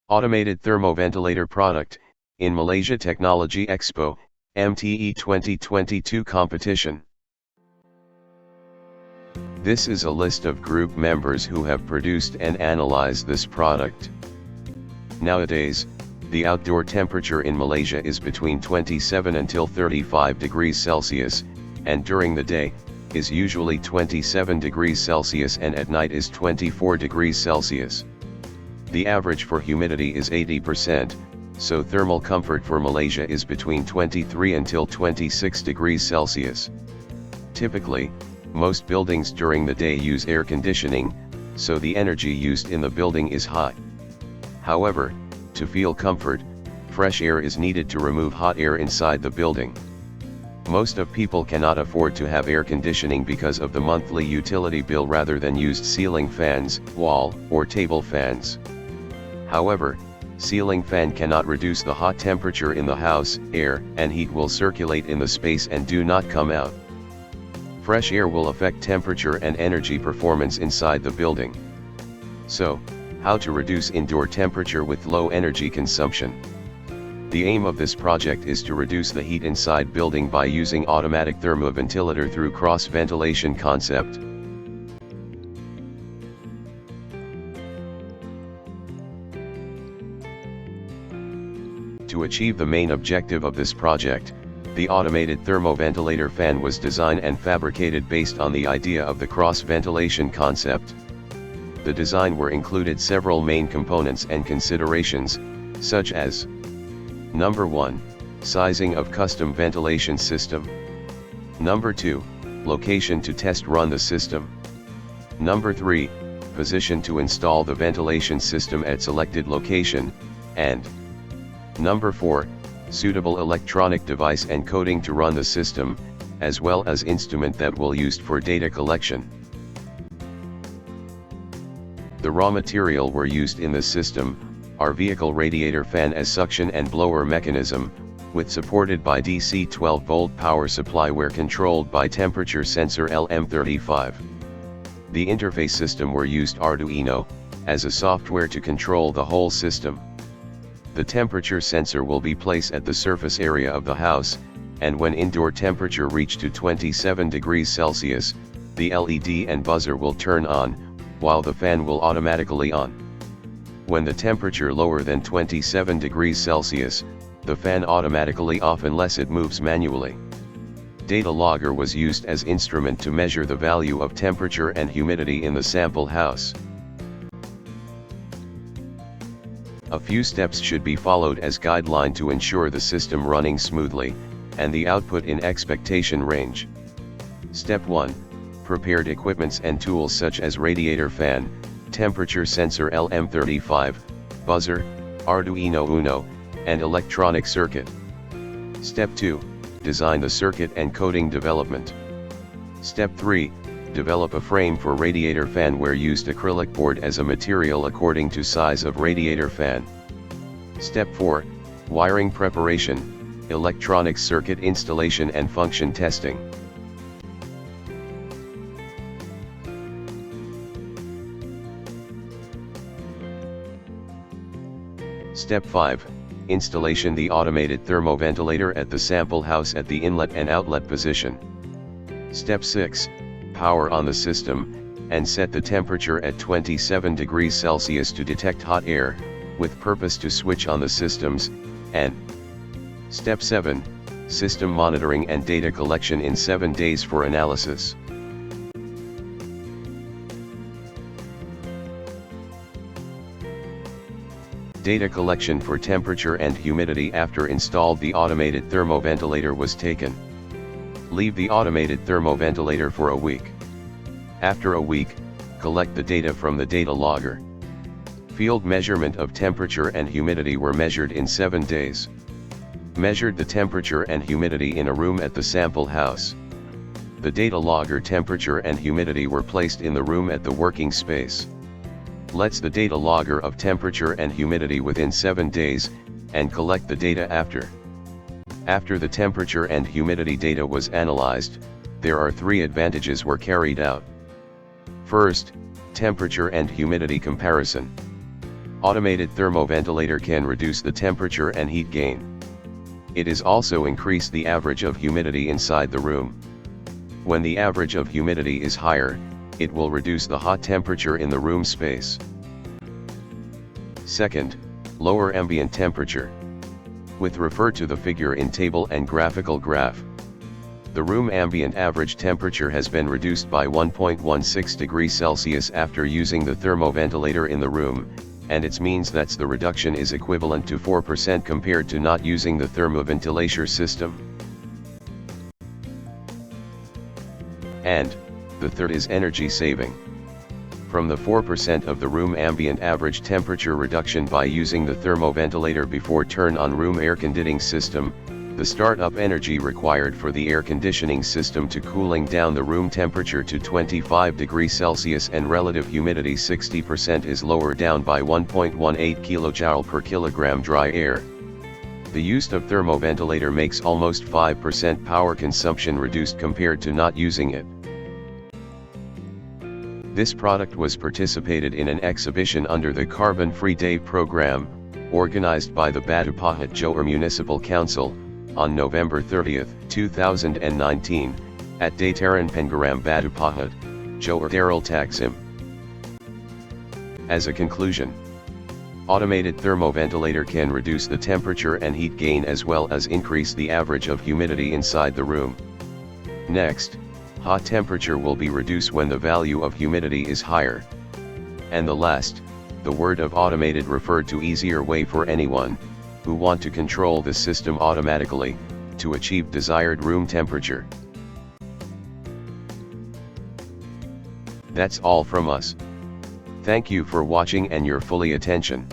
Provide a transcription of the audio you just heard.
Automated thermoventilator product, in Malaysia Technology Expo, MTE 2022 competition. This is a list of group members who have produced and analyzed this product. Nowadays, the outdoor temperature in Malaysia is between 27 until 35 degrees Celsius, and during the day, is usually 27 degrees Celsius and at night is 24 degrees Celsius. The average for humidity is 80%, so thermal comfort for Malaysia is between 23 until 26 degrees Celsius. Typically, most buildings during the day use air conditioning, so the energy used in the building is high. However, to feel comfort, fresh air is needed to remove hot air inside the building. Most of people cannot afford to have air conditioning because of the monthly utility bill rather than used ceiling fans, wall, or table fans. However, ceiling fan cannot reduce the hot temperature in the house, air and heat will circulate in the space and do not come out. Fresh air will affect temperature and energy performance inside the building. So, how to reduce indoor temperature with low energy consumption? The aim of this project is to reduce the heat inside building by using automatic thermoventilator through cross-ventilation concept. To achieve the main objective of this project, the automated thermoventilator fan was designed and fabricated based on the idea of the cross-ventilation concept. The design were included several main components and considerations, such as: Number 1, sizing of custom ventilation system. Number 2, location to test run the system. Number 3, position to install the ventilation system at selected location, and Number 4, suitable electronic device and coding to run the system, as well as instrument that will used for data collection. The raw material were used in the system are vehicle radiator fan as suction and blower mechanism, with supported by DC 12-volt power supply where controlled by temperature sensor LM35. The interface system were used Arduino, as a software to control the whole system. The temperature sensor will be placed at the surface area of the house, and when indoor temperature reach to 27 degrees Celsius, the LED and buzzer will turn on, while the fan will automatically on. When the temperature lower than 27 degrees Celsius, the fan automatically off unless it moves manually. Data logger was used as instrument to measure the value of temperature and humidity in the sample house. A few steps should be followed as guideline to ensure the system running smoothly, and the output in expectation range. Step 1. Prepared equipments and tools such as radiator fan, temperature sensor LM35, buzzer, Arduino Uno, and electronic circuit. Step 2. Design the circuit and coding development. Step 3. Develop a frame for radiator fan where used acrylic board as a material according to size of radiator fan. Step 4. Wiring preparation, electronic circuit installation and function testing. Step 5. Installation the automated thermoventilator at the sample house at the inlet and outlet position. Step 6. Power on the system, and set the temperature at 27 degrees Celsius to detect hot air, with purpose to switch on the systems, and Step 7. System monitoring and data collection in 7 days for analysis. Data collection for temperature and humidity after installed the automated thermoventilator was taken. Leave the automated thermoventilator for a week. After a week, collect the data from the data logger. Field measurement of temperature and humidity were measured in 7 days. Measured the temperature and humidity in a room at the sample house. The data logger temperature and humidity were placed in the room at the working space. Let's the data logger of temperature and humidity within 7 days, and collect the data after. After the temperature and humidity data was analyzed, there are 3 advantages were carried out. First, temperature and humidity comparison. Automated thermoventilator can reduce the temperature and heat gain. It is also increase the average of humidity inside the room. When the average of humidity is higher, it will reduce the hot temperature in the room space. Second, lower ambient temperature. With refer to the figure in table and graphical graph. The room ambient average temperature has been reduced by 1.16 degrees Celsius after using the thermoventilator in the room, and it means that the reduction is equivalent to 4% compared to not using the thermoventilator system. And, the third is energy saving. From the 4% of the room ambient average temperature reduction by using the thermoventilator before turn on room air conditioning system, the startup energy required for the air conditioning system to cooling down the room temperature to 25 degrees Celsius and relative humidity 60% is lower down by 1.18 kJ per kilogram dry air. The use of thermoventilator makes almost 5% power consumption reduced compared to not using it. This product was participated in an exhibition under the Carbon Free Day program, organized by the Batu Pahat Johor Municipal Council, on November 30, 2019, at Dataran Penggeram Batu Pahat, Johor Darul Taksim. As a conclusion, automated thermoventilator can reduce the temperature and heat gain as well as increase the average of humidity inside the room. Next, hot temperature will be reduced when the value of humidity is higher. And the last, the word of automated referred to easier way for anyone who want to control the system automatically, to achieve desired room temperature. That's all from us. Thank you for watching and your fully attention.